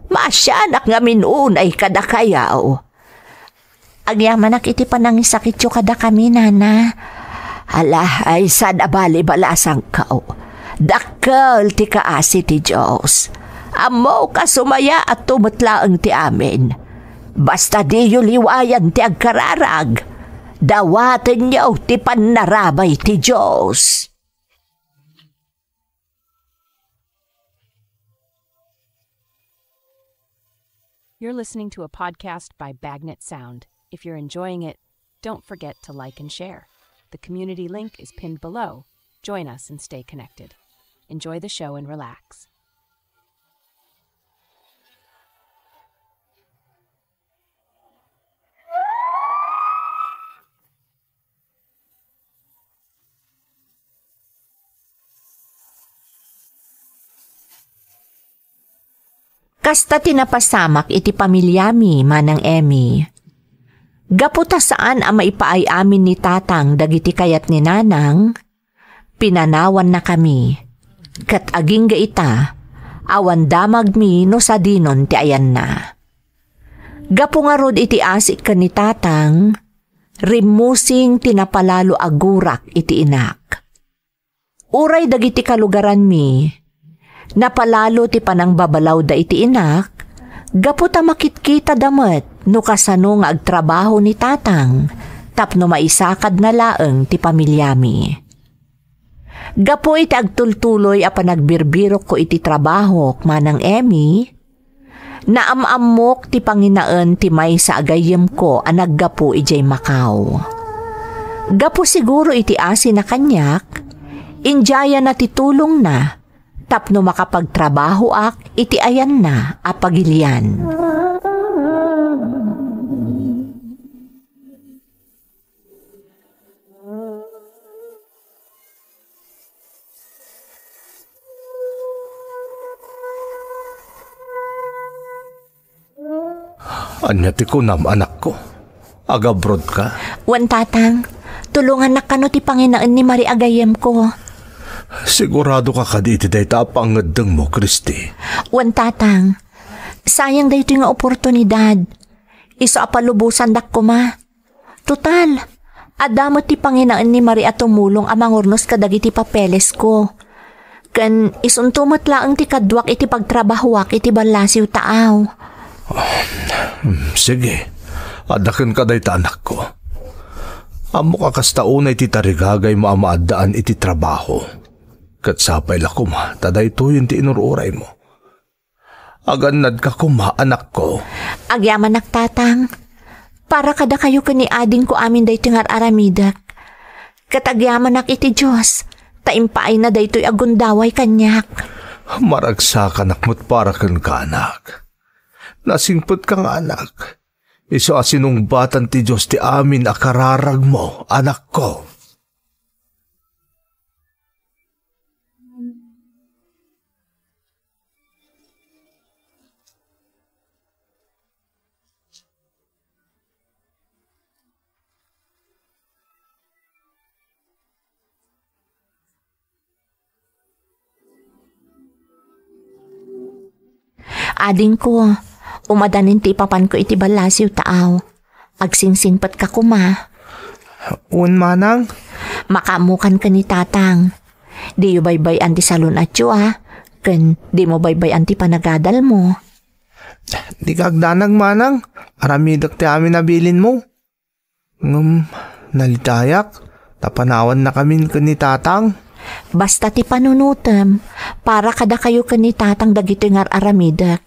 Masyanak nga minunay kada kayaw. agyamanak iti panangisakityo kada kami, nana. Hala, ay sana bali balasang kaw. Dakkel ti kaasi ti Diyos. Amo ka sumaya at tumutlaang ti amin. Basta di yu liwayan ti agkararag. Dawaten niyo ti panarabay ti Diyos. You're listening to a podcast by Bagnet Sound. If you're enjoying it, don't forget to like and share. The community link is pinned below. Join us and stay connected. Enjoy the show and relax. Kasta tinapasamak iti pamilyami manang Emmy. Gaputa saan ang maipaay amin ni tatang dagiti kayat ni nanang, pinanawan na kami. Kat aging gaita, awan damag mi no sa dinon ti ayan na. Gapu nga rod iti asik ka ni tatang, rimusing tinapalalo agurak iti inak. Uray dagiti kalugaran mi, napalalo ti panang babalaw da iti inak, gaputa makitkita damat no kasano nga agtrabaho ni tatang, tapno maisakad na laeng ti pamilyami. Gapo iti agtultuloy a panagbirbirok ko iti trabaho manang Emmy, naamamok ti panginaan ti may sa agayem ko a naggapo ijay Macau. Gapo siguro iti asi na kanyak, injaya na titulong na, tapno makapagtrabaho ak iti ayan na a pagilian. Anyati ko nam anak ko. Agabrod ka? Wan tatang, tulungan na kano ti Panginoon ni Mari agayem ko. Sigurado ka kaditi day tapangadeng mo, Christy. Wan tatang, sayang dayto nga oportunidad. Iso apalubusan dak ko ma. Total, adamot ti Panginoon ni Mari at tumulong amangurnos kadagiti papeles ko. Kan isuntumot laang ti kadwak iti pagtrabahuak iti balasiw taaw. Sige, adakan ka day ta anak ko. Amo ka kastaunay ti tarigagay maamaadaan iti trabaho. Kat sapay la kuma, taday to yun ti inururay mo. Aganad ka kuma, anak ko. Agyaman naktatang, para kada kayo kani ading ko amin day tingar aramidak. Katagyaman nak iti Diyos, taimpaay na day to'y agundaway kanyak. Maragsa ka nakmut para kan ka anak. Nasingpot kang anak. Iso asinungbatan ti Diyos ti amin akararag mo, anak ko. Ading ko, umadanin ti ipapan ko iti balasiw taaw. Agsingsingpat ka kuma. Un manang? Makamukan ka ni tatang. Di yu baybayan ti salon at yu Ken di mo baybayan ti panagadal mo. Di kagdanag manang. Aramidak ti amin nabilin mo. Nalitayak. Tapanawan na kami ni tatang. Basta ti panunutem, para kada kayo kani tatang dagito ngar aramidak.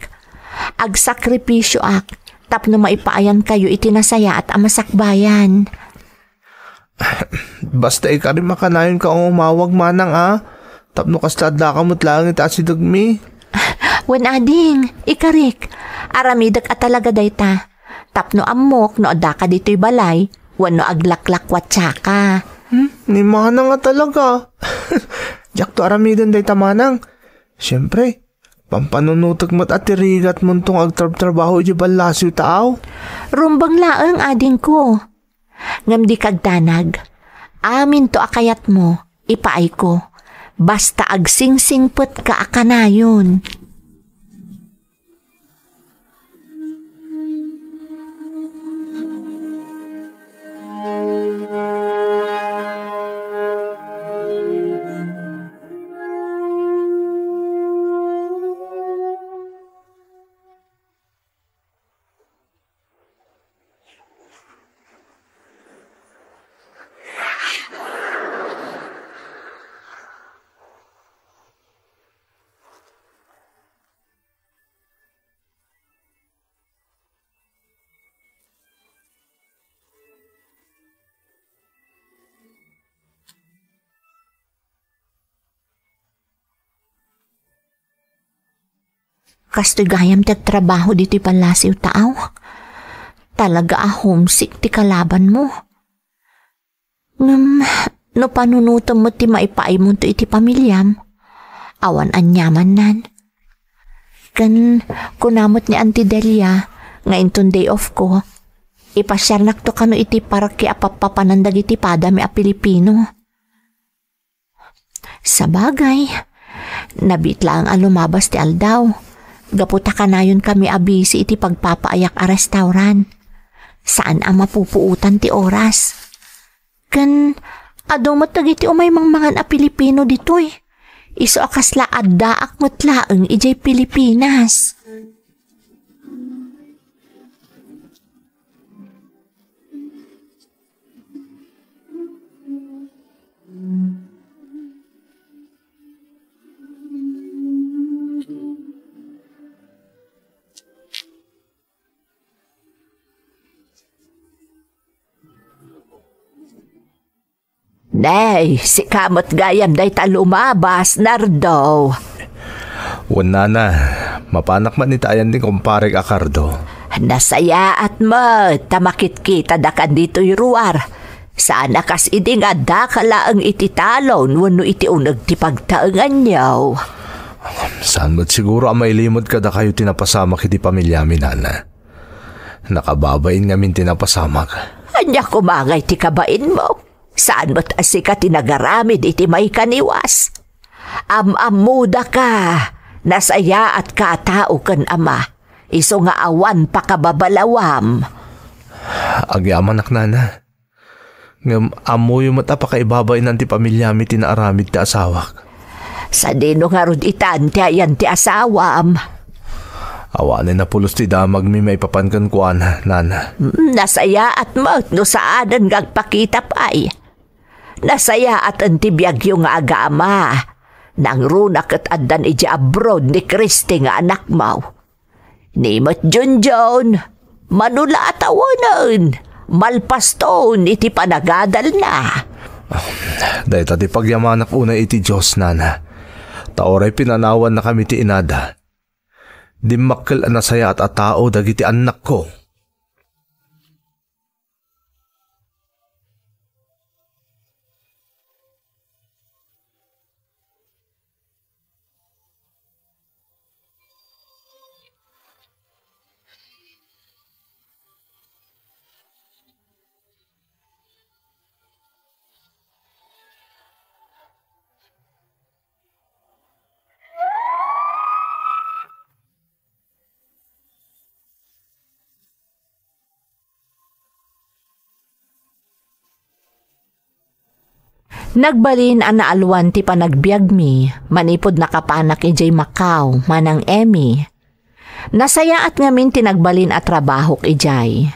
Agsakripisyo ak, tapno maipaayan kayo itinasaya at amasakbayan. Basta ikarim makanayon ka umawag manang Tapno kastadla ka mo't langit si dagmi. Wen ading, ikarik, aramidak at talaga dayta. Tapno amok no ada ka dito'y balay, wano aglaklakwat tsaka. Ni manang nga talaga. Jak to aramidan day tamanang. Siyempre, pampanunutag mo't at tirigat mo tong agtrab-trabaho di balasyo taaw. Rumbang laang ading ko. Ngam di kagdanag. Amin to akayat mo, ipaay ko. Basta agsingsingput ka akanayon. Kasto'y gayam ti trabaho dito'y palasiw taaw. Talaga homesick ti kalaban mo. No panunutom mo ti maipaay mo to iti pamilyam. Awan anyaman nan. Kan kunamot ni Auntie Delia, nga inton day off ko, ipasyar nakto kano iti parang kiapapapanandag iti pada mi a Pilipino. Sa bagay, nabitla ang lumabas ti aldaw. Gaputa kanayon kami abisi iti pagpapaayak a restaurant. Saan ang mapupuutan ti oras? Kan adomot iti umay mangmangan a Pilipino ditoy. Iso akasla adda akmutlaeng ijay Pilipinas. Nay, si kamot gayam day talumabas, Nardo. Wala na, mapanak man itayan ni kumpare Acardo. Nasaya at mo, tamakit kita dakan dito'y ruar. Saan akas iding adda kalaang ititalon, wano iti unag ti pagtaangan niyaw. Saan mo't siguro ang mailimod ka da kayo tinapasamak iti pamilya mi, nana. Nakababain ngamin tinapasamak. Anya kumangay ti kabain mo. Saan mo't asika tinagaramid iti may kaniwas? Am-amuda ka, nasaya at katao kan ama, iso nga awan pakababalawam. Agyaman ak nana. Ngam amoy mo tapakaibabay ng ti pamilya mi tinaaramid ti asawak. Sa dino nga rod itan ti ayan ti asawam. Awanin na pulos ti damag mi may papankan kuan, nana. Nasaya at mo't no saanan gagpakita pa'y. Nasaya at antibiyag yung agama. Nang runak at adan iji abroad ni Christy nga anak mo. Nimot Junjun, manula atawanan, malpaston iti panagadal na. Dahil tati pagyamanak una iti Diyos, nana. Taoray pinanawan na kami ti inada. Dimakkel ang nasaya at atao dagiti anak ko. Nagbalin ang naalwan ti panagbiag mi, manipod nakapanak ijay Macau, manang Emmy. Nasaya at ngamin tinagbalin at trabahok ijay.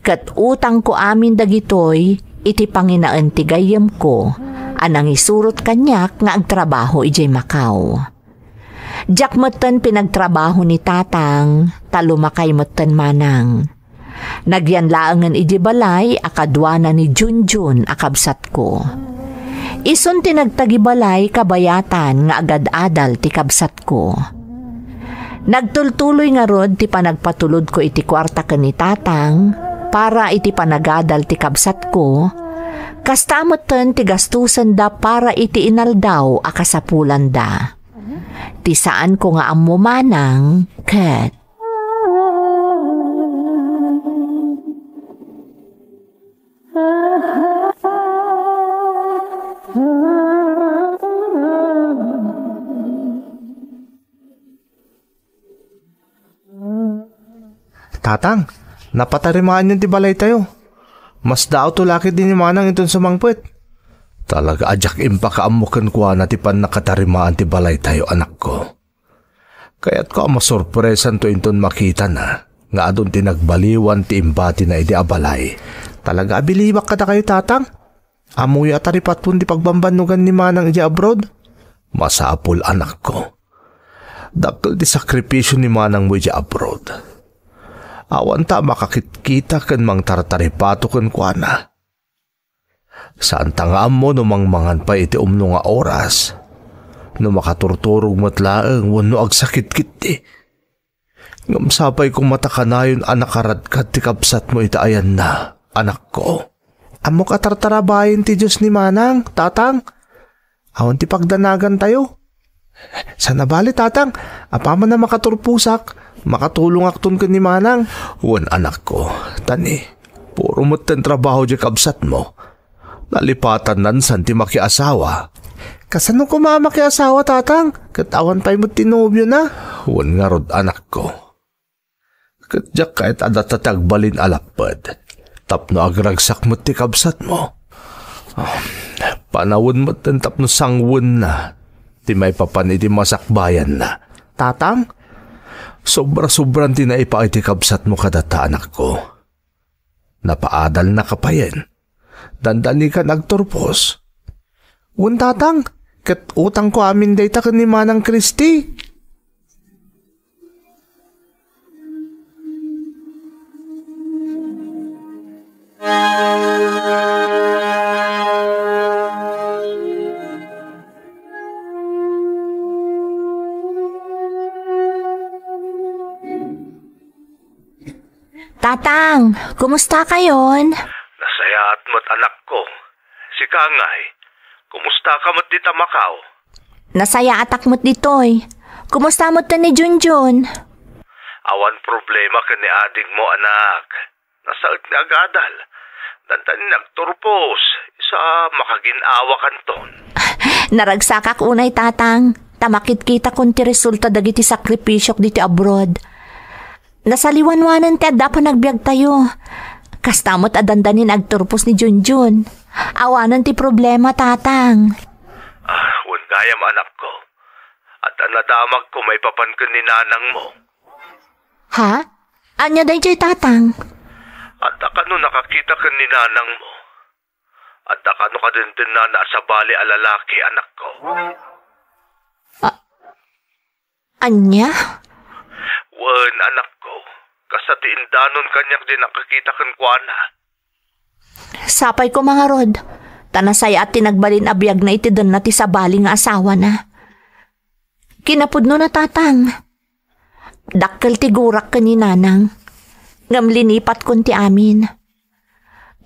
Kat utang ko amin dagitoy, iti panginaan ti gayem ko, anang isurot kanyak nga agtrabaho ijay Macau. Diyak moten pinagtrabaho ni tatang, talumakay moten manang. Nagyanlaangan ijay balay, akadwana ni Junjun akabsat ko. Isun tinagtagibalay kabayatan nga agad-adal ti kabsat ko. Nagtultuloy nga rod ti panagpatulod ko iti kwarta ken ni tatang para iti panagadal ti kabsat ko. Kastamoten ti gastusan da para iti inaldaw akasapulan da. Ti saan ko nga ammo manang ket. Tatang, napatarimaan yung tibalay tayo. Mas dao to lakit din yung manang itong sumangpet. Talaga ajak impakaamukan ko na ti pan nakatarimaan ti balay tayo, anak ko. Kaya't ko masorpresan to inton makita na nga adun tinagbaliwan ti imbati na iti abalay. Talaga abilibak kada kayo, tatang. Amoy ataripat pun di pagbambanugan ni manang iti abroad. Masapul, anak ko. Dakkel ti sakripisyo ni manang mo iti abroad. Awan ta makakitkita ken mang tartaripato ken kuana. Saan tangaam mo no mangmangan pa iti umno nga oras. No makaturturog matlaeng wano agsakit kiti. Ngamsapay kong matakanayon anakaradkat ti kapsat mo iti ayan na, anak ko. Amo ka tartarabayin ti Diyos ni manang, tatang. Awan ti pagdanagan tayo. Sana bali tatang, apaman na makaturpusak, makatulong akton ka ni manang. Wan anak ko, tani, puro mo't ten trabaho di kabsat mo. Nalipatan nan santi makiasawa. Kasano ko mamakiasawa tatang? Katawan pa'y mo't tinobyo na. Wan nga rod anak ko. Kadyak kahit adatatagbalin alapad. Tapno agragsak mo't ti kabsat mo. Panawon mo't ten tapno sangwon na. Ti may papaniti masakbayan na. Tatang? Sobra-sobran ti naipakay ti kabsat mo kadata anak ko. Napaadal na kapayen. Dandani ka nagturpos. Wan tatang, kat utang ko amin day takan ni Manang Kristi. Tatang, kumusta kayon? Nasayaat mo't anak ko. Si Kangay, kumusta ka mo't dita Macau? Nasaya atak mo't ditoy. Kumusta mo't ni Junjun? Awan problema ka ni ading mo anak. Nasaot ni agadal. Dantan nagturpos. Isa makaginawa kanton. Naragsakak unay tatang. Tamakit kita kung ti resulta dagiti sakripisyok diti abroad. Nasaliwanwanan ti adda pa nagbiag tayo. Kastamot adandanin agturpos ni Junjun. Awanan ti problema tatang. Wan gayam anak ko. At anadamag ko may papan ka ni nanang mo. Ha? Anya day jay tatang? At akano nakakita ka ni nanang mo. At akano ka din na nasa bali alalaki anak ko. Anya? Wan anak ko. Kasatiin danon kanyak din nakakita kan kuana. Sapay ko mga rod. Tanasaya at tinagbalin abiyag na iti doon na ti sabali nga asawa na. Kinapudno na tatang. Dakkel ti gurak ka ni nanang. Ngam linipat kun ti amin.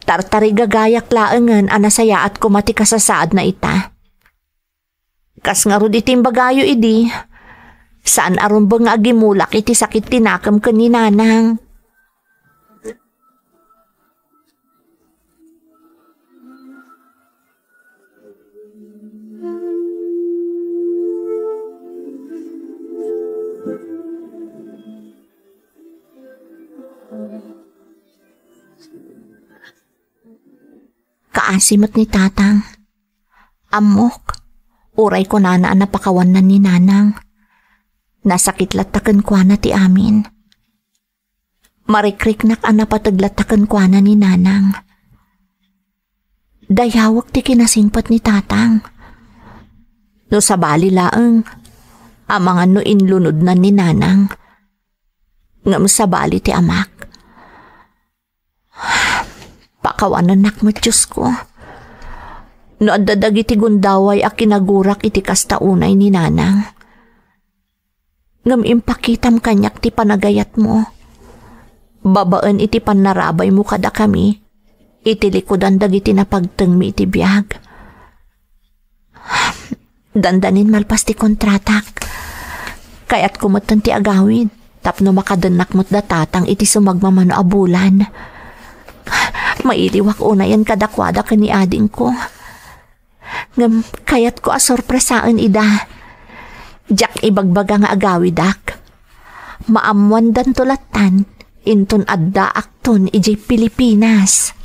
Tartari gagayak laengan anasaya at kumati kasasaad na ita. Kas nga rod iti bagayo idi. Saan arumbang nga agimulak iti sakit tinakam ka ni nanang. Kaasimot ni tatang. Amok, uray ko na napakawan na ni nanang. Nasakit latakan kwa na ti amin. Marikriknak napataglatakan kwa na ni nanang. Dayawak ti kinasingpat ni tatang. No sa bali laeng, amang ano inlunod na ni nanang. Ngam sa bali ti amak. Pakawanan nakmat Diyos ko. No adadag iti gundaway a kinagurak iti kastaunay ni nanang. Ngam impakitam kanyak ti panagayat mo. Babaan iti panarabay mo kada kami. Iti likodan dagiti napagteng mi iti biyag. Dandanin malpas ti kontratak. Kaya't kumutan ti agawid. Tapno makadanak mo't datatang iti sumagmamano abulan. Mailiwak unayan kadakwada ka ni ading ko. Ngam kayat ko asorpresaan ida. Jak ibagbaga nga agawidak. Maamwan dan tulatan. Inton adda akton ijay Pilipinas.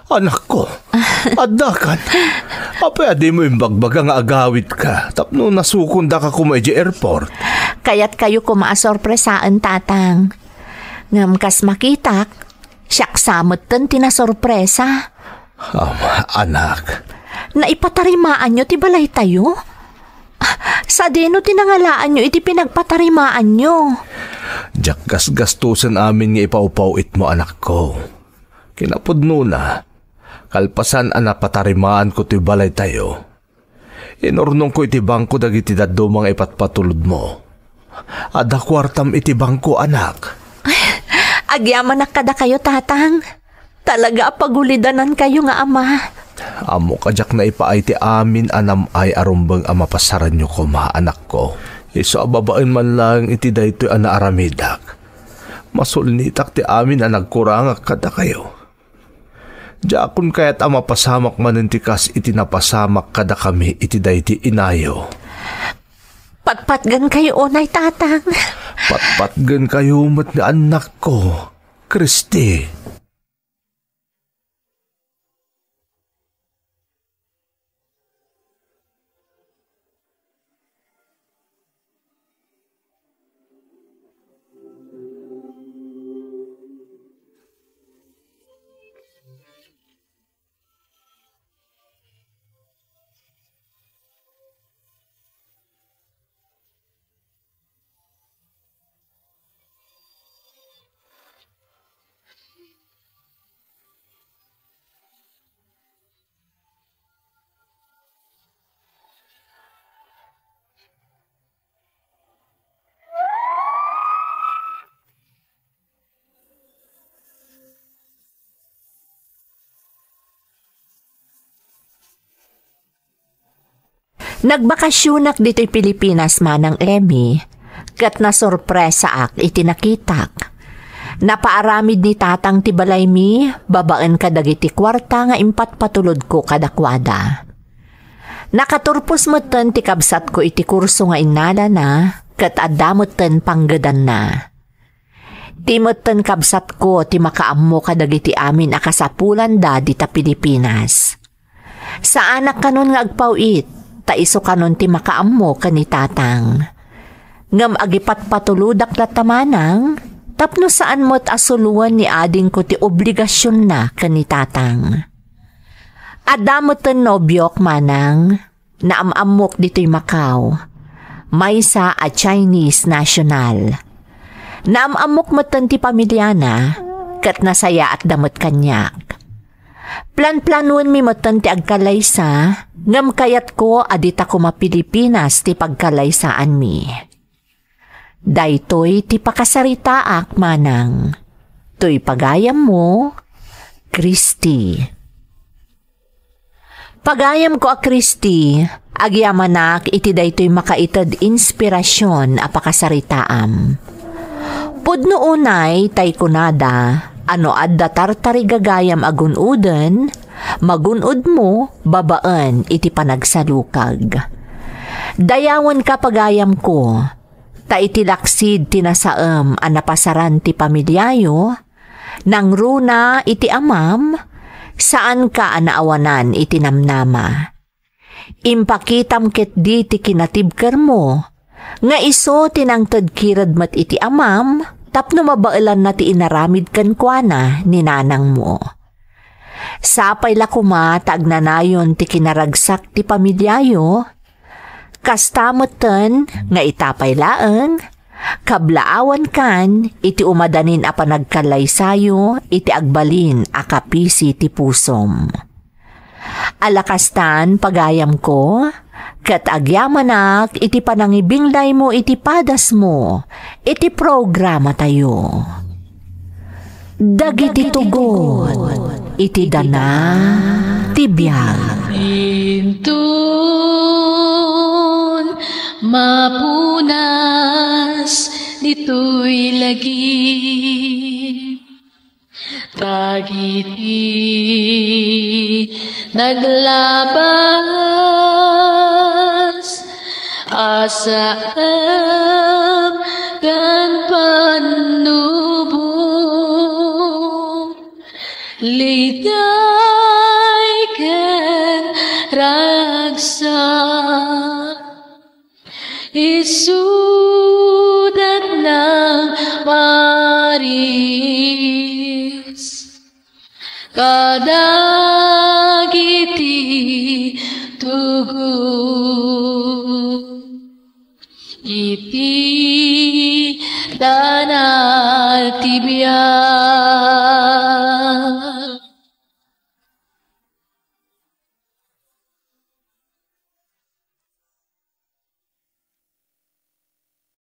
Anak ko, adakan. Pwede mo yung bagbaga nga agawit ka. Tapno nasukunda ka kumay di airport. Kaya't kayo kumaasorpresaan, tatang. Ngam kas makitak, siyak samot tan tinasorpresa. Anak. Naipatarimaan nyo ti balay tayo? Sa deno tinangalaan nyo iti pinagpatarimaan nyo. Diyak gasgastusan amin nga ipaupawit mo, anak ko. Kinapudno na. Kalpasan napatarimaan ko ti balay tayo. Inurnong ko iti bangko dagiti daddo mga ipatpatulod mo. Ada kwartam iti bangko, anak. Agyaman na kada kayo, tatang. Talaga pagulidanan kayo nga ama. Amo kajak na ipaay ti amin anam ay arumbang amapasaran nyo ko, anak ko. Iso ababain man lang iti daytoy aramidak. Masulnitak ti amin nagkurangak kada kayo. Diakon kaya't mapasamak manentikas iti napasamak kada kami iti dayti inayo. Patpatgan kayo, onay, tatang. Patpatgan kayo mat ni anak ko, Kristi. Nagbakasyonak dito'y Pilipinas manang Emmy, kat na sorpresa ak itinakitak. Napaaramid ni tatang tibalay mi, babaan ka dagiti kwarta nga impat patulod ko kadakwada. Nakaturpos mo ten ti kabsat ko iti kurso nga inala na, kat adamot ten panggadan na. Timot ten kabsat ko ti makaammo ka dagiti amin akasapulan da dita Pilipinas. Sa anak kanon nga agpawit, taiso kanon ti makaammo kani tatang. Ngam agipat patuludak latamanang, tapno saan mo't asuluan ni ading ko ti obligasyon na kani tatang. Adamot ten nobyok manang, naamamok dito'y Macau, maysa a Chinese national. Naamamok mo ten ti pamilyana, kat nasaya at damot kanyak. Plan-planuan mi motan ti agkalaysa, ngam kayat ko adita ko Pilipinas ti pagkalaysaan mi. Daytoy ti pakasaritaak manang, to'y pagayam mo, Kristi. Pagayam ko a Kristi, agyamanak iti daytoy makaitad inspirasyon a pakasaritaam. Pudno unay tay kunada, ano adda tartarigagayam agunuden, magunod mo, babaan iti panagsalukag. Dayawan ka pagayam ko, ta iti laksid tinasaam a napasaran ti pamilyayo, nang runa iti amam, saan ka anaawanan iti namnama. Impakitam ket di ti kinatibker mo, nga iso tinangtad kirad mat iti amam, tapno mabailan na ti inaramid kan kuana ni nanang mo. Sapay la kuma tagnanayon ti kinaragsak ti pamilyayo, kastamoten nga itapay laeng, kablaawan kan iti umadanin a panagkalaysayo iti agbalin a kapisi ti pusom. Alakastan pagayam ko, kat agyamanak iti panangibinglay mo iti padas mo, iti programa tayo. Dagiti tugon, iti dana, tibiyag. Intun mapunas dito'y lagi, tagiti naglabas asam kan panubong Litay ken ragsa isudat ng Maris kadagiti tugu iti danal tibiyay